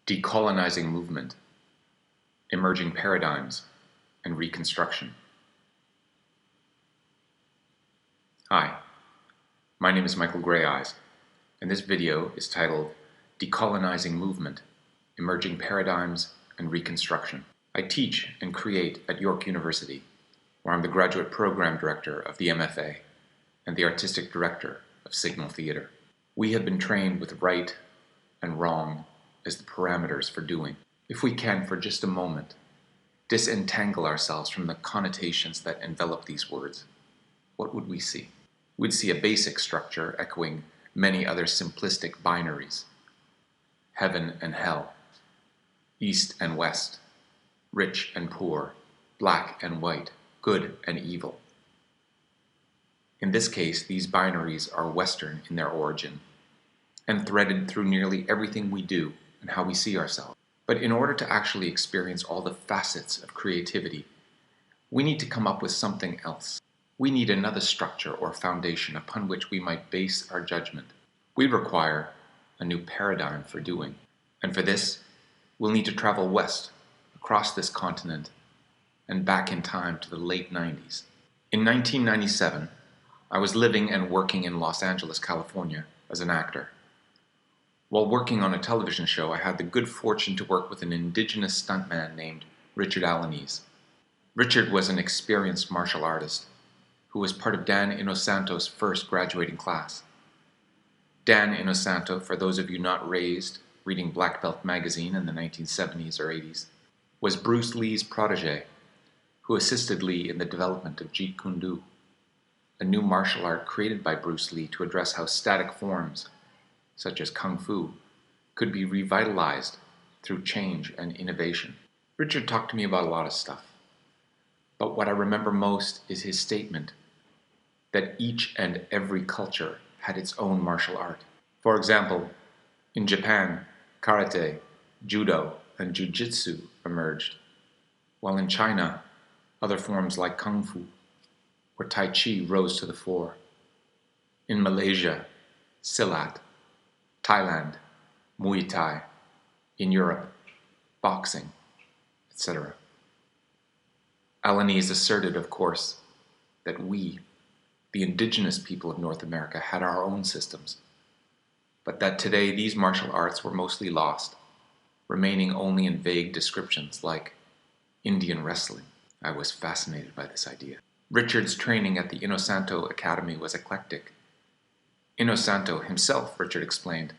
Decolonizing movement, emerging paradigms, and reconstruction. Hi, my name is Michael Greyeyes, and this video is titled Decolonizing Movement, Emerging Paradigms, and Reconstruction. I teach and create at York University, where I'm the graduate program director of the MFA and the artistic director of Signal Theatre. We have been trained with right and wrong as the parameters for doing. If we can, for just a moment, disentangle ourselves from the connotations that envelop these words, what would we see? We'd see a basic structure echoing many other simplistic binaries: heaven and hell, east and west, rich and poor, black and white, good and evil. In this case, these binaries are Western in their origin and threaded through nearly everything we do and how we see ourselves. But in order to actually experience all the facets of creativity, we need to come up with something else. We need another structure or foundation upon which we might base our judgment. We require a new paradigm for doing. And for this, we'll need to travel west, across this continent, and back in time to the late 90s. In 1997, I was living and working in Los Angeles, California as an actor. While working on a television show, I had the good fortune to work with an indigenous stuntman named Richard Alaniz. Richard was an experienced martial artist who was part of Dan Inosanto's first graduating class. Dan Inosanto, for those of you not raised reading Black Belt magazine in the 1970s or 80s, was Bruce Lee's protege, who assisted Lee in the development of Jeet Kune Do, a new martial art created by Bruce Lee to address how static forms, such as Kung Fu, could be revitalized through change and innovation. Richard talked to me about a lot of stuff, but what I remember most is his statement that each and every culture had its own martial art. For example, in Japan, karate, judo, and Jiu-Jitsu emerged, while in China, other forms like Kung Fu or Tai Chi rose to the fore. In Malaysia, Silat, Thailand, Muay Thai, in Europe, boxing, etc. Alaniz asserted, of course, that we, the indigenous people of North America, had our own systems, but that today these martial arts were mostly lost, remaining only in vague descriptions like Indian wrestling. I was fascinated by this idea. Richard's training at the Inosanto Academy was eclectic. Inosanto himself, Richard explained,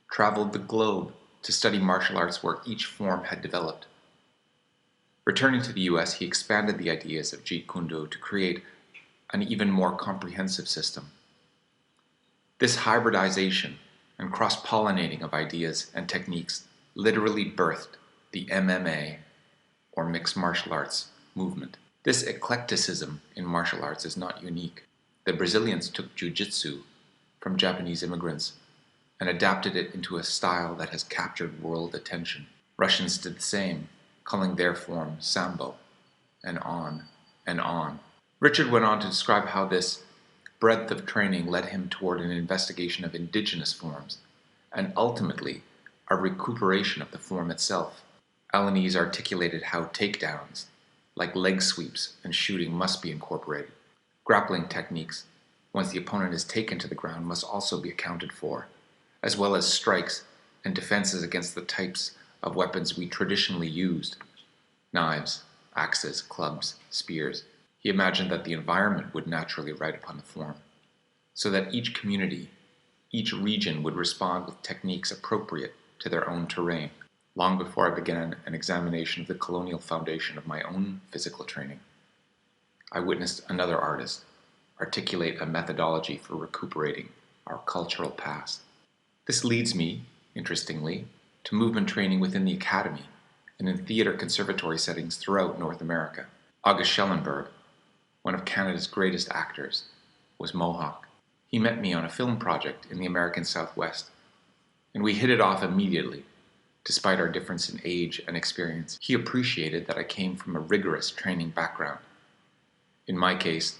traveled the globe to study martial arts where each form had developed. Returning to the US, he expanded the ideas of Jeet Kune Do to create an even more comprehensive system. This hybridization and cross-pollinating of ideas and techniques literally birthed the MMA, or mixed martial arts, movement. This eclecticism in martial arts is not unique. The Brazilians took Jiu-Jitsu from Japanese immigrants and adapted it into a style that has captured world attention. Russians did the same, calling their form Sambo, and on and on. Richard went on to describe how this breadth of training led him toward an investigation of indigenous forms, and ultimately a recuperation of the form itself. Alaniz articulated how takedowns, like leg sweeps and shooting, must be incorporated. Grappling techniques, once the opponent is taken to the ground, must also be accounted for, as well as strikes and defenses against the types of weapons we traditionally used: knives, axes, clubs, spears. He imagined that the environment would naturally write upon the form, so that each community, each region would respond with techniques appropriate to their own terrain. Long before I began an examination of the colonial foundation of my own physical training, I witnessed another artist articulate a methodology for recuperating our cultural past. This leads me, interestingly, to movement training within the academy and in theatre conservatory settings throughout North America. August Schellenberg, one of Canada's greatest actors, was Mohawk. He met me on a film project in the American Southwest, and we hit it off immediately, despite our difference in age and experience. He appreciated that I came from a rigorous training background. In my case,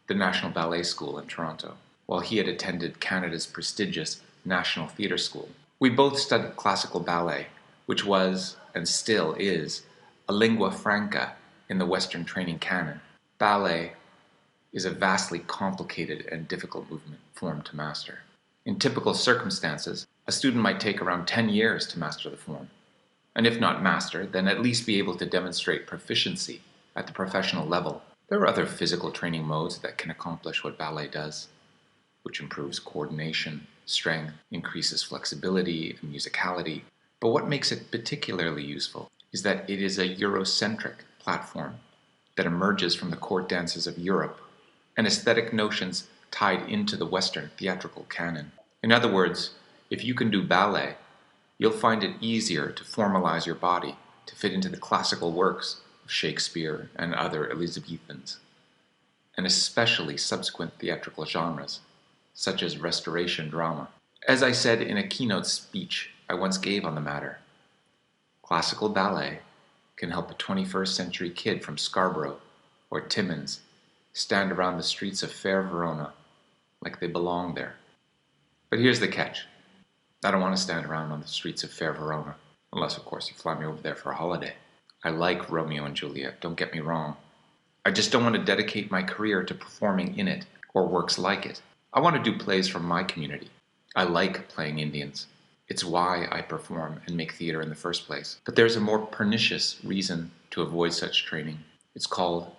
the National Ballet School in Toronto, while he had attended Canada's prestigious National Theatre School. We both studied classical ballet, which was, and still is, a lingua franca in the Western training canon. Ballet is a vastly complicated and difficult movement form to master. In typical circumstances, a student might take around 10 years to master the form, and if not master, then at least be able to demonstrate proficiency at the professional level. There are other physical training modes that can accomplish what ballet does, which improves coordination, strength, increases flexibility and musicality. But what makes it particularly useful is that it is a Eurocentric platform that emerges from the court dances of Europe and aesthetic notions tied into the Western theatrical canon. In other words, if you can do ballet, you'll find it easier to formalize your body to fit into the classical works of Shakespeare and other Elizabethans, and especially subsequent theatrical genres, such as restoration drama. As I said in a keynote speech I once gave on the matter, classical ballet can help a 21st century kid from Scarborough or Timmins stand around the streets of fair Verona like they belong there. But here's the catch. I don't want to stand around on the streets of fair Verona, unless of course you fly me over there for a holiday. I like Romeo and Juliet, don't get me wrong. I just don't want to dedicate my career to performing in it or works like it. I want to do plays from my community. I like playing Indians. It's why I perform and make theater in the first place. But there's a more pernicious reason to avoid such training. It's called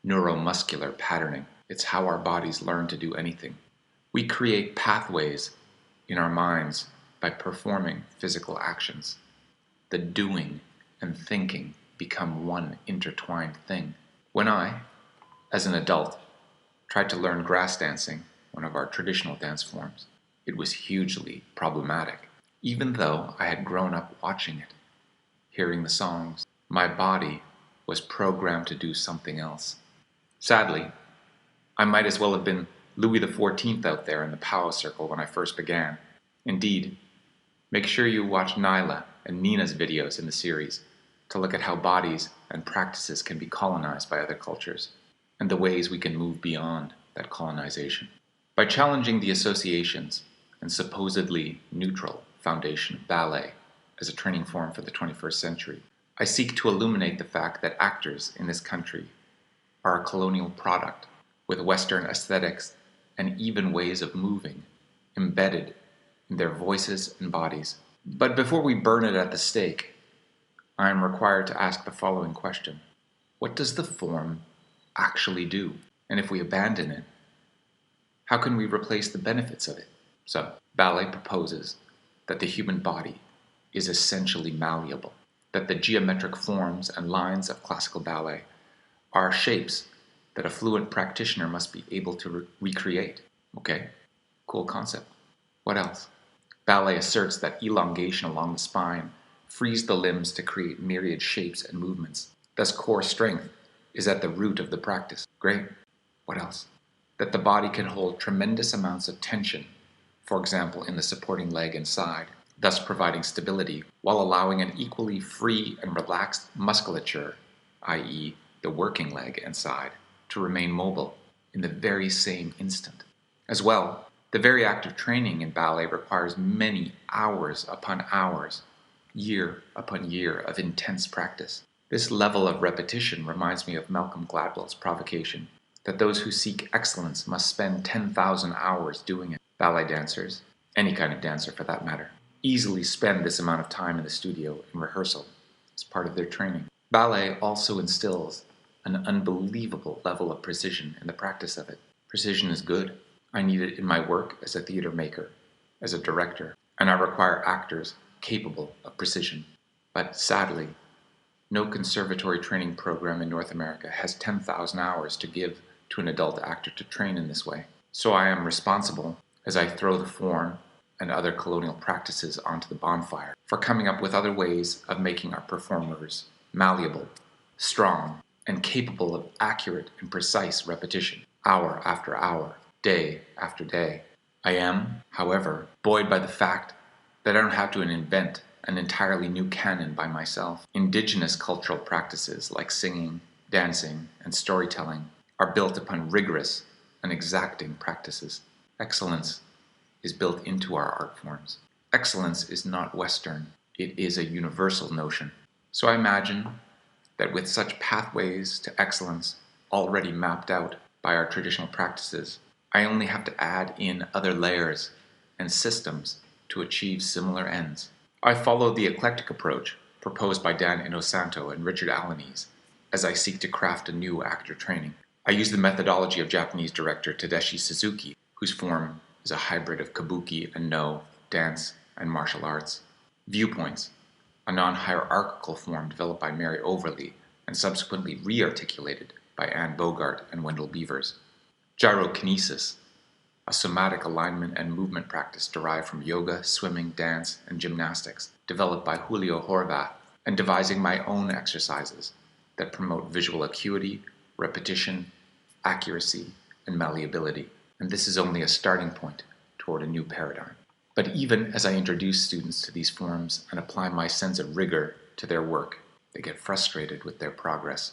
neuromuscular patterning. It's how our bodies learn to do anything. We create pathways in our minds by performing physical actions. The doing and thinking become one intertwined thing. When I, as an adult, tried to learn grass dancing, one of our traditional dance forms, it was hugely problematic. Even though I had grown up watching it, hearing the songs, my body was programmed to do something else. Sadly, I might as well have been Louis XIV out there in the power circle when I first began. Indeed, make sure you watch Nyla and Nina's videos in the series to look at how bodies and practices can be colonized by other cultures, and the ways we can move beyond that colonization. By challenging the associations and supposedly neutral foundation of ballet as a training form for the 21st century, I seek to illuminate the fact that actors in this country are a colonial product with Western aesthetics and even ways of moving embedded in their voices and bodies. But before we burn it at the stake, I am required to ask the following question. What does the form actually do? And if we abandon it, how can we replace the benefits of it? So, ballet proposes that the human body is essentially malleable, that the geometric forms and lines of classical ballet are shapes that a fluent practitioner must be able to recreate. Okay, cool concept. What else? Ballet asserts that elongation along the spine frees the limbs to create myriad shapes and movements. Thus, core strength is at the root of the practice. Great. What else? That the body can hold tremendous amounts of tension, for example, in the supporting leg and side, thus providing stability while allowing an equally free and relaxed musculature, i.e., the working leg and side, to remain mobile in the very same instant. As well, the very act of training in ballet requires many hours upon hours, year upon year of intense practice. This level of repetition reminds me of Malcolm Gladwell's provocation that those who seek excellence must spend 10,000 hours doing it. Ballet dancers, any kind of dancer for that matter, easily spend this amount of time in the studio in rehearsal as part of their training. Ballet also instills an unbelievable level of precision in the practice of it. Precision is good. I need it in my work as a theater maker, as a director, and I require actors capable of precision. But sadly, no conservatory training program in North America has 10,000 hours to give to an adult actor to train in this way. So I am responsible, as I throw the form and other colonial practices onto the bonfire, for coming up with other ways of making our performers malleable, strong, and capable of accurate and precise repetition, hour after hour, day after day. I am, however, buoyed by the fact that I don't have to invent an entirely new canon by myself. Indigenous cultural practices like singing, dancing, and storytelling are built upon rigorous and exacting practices. Excellence is built into our art forms. Excellence is not Western. It is a universal notion. So I imagine that with such pathways to excellence already mapped out by our traditional practices, I only have to add in other layers and systems to achieve similar ends. I follow the eclectic approach proposed by Dan Inosanto and Richard Alanese as I seek to craft a new actor training. I use the methodology of Japanese director Tadashi Suzuki, whose form is a hybrid of kabuki and no, dance, and martial arts. Viewpoints, a non-hierarchical form developed by Mary Overly and subsequently re-articulated by Anne Bogart and Wendell Beavers. Gyrokinesis, a somatic alignment and movement practice derived from yoga, swimming, dance, and gymnastics, developed by Julio Horvath, and devising my own exercises that promote visual acuity, repetition, accuracy, and malleability. And this is only a starting point toward a new paradigm. But even as I introduce students to these forms and apply my sense of rigor to their work, they get frustrated with their progress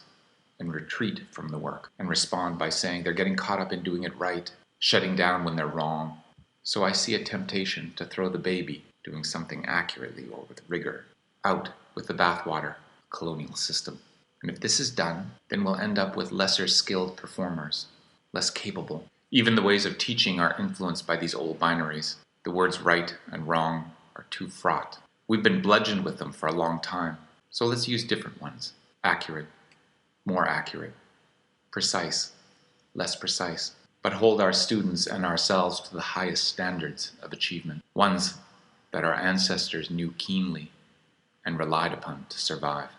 and retreat from the work and respond by saying they're getting caught up in doing it right, shutting down when they're wrong. So I see a temptation to throw the baby, doing something accurately or with rigor, out with the bathwater, colonial system. And if this is done, then we'll end up with lesser skilled performers, less capable. Even the ways of teaching are influenced by these old binaries. The words right and wrong are too fraught. We've been bludgeoned with them for a long time, so let's use different ones. Accurate, more accurate, precise, less precise, but hold our students and ourselves to the highest standards of achievement, ones that our ancestors knew keenly and relied upon to survive.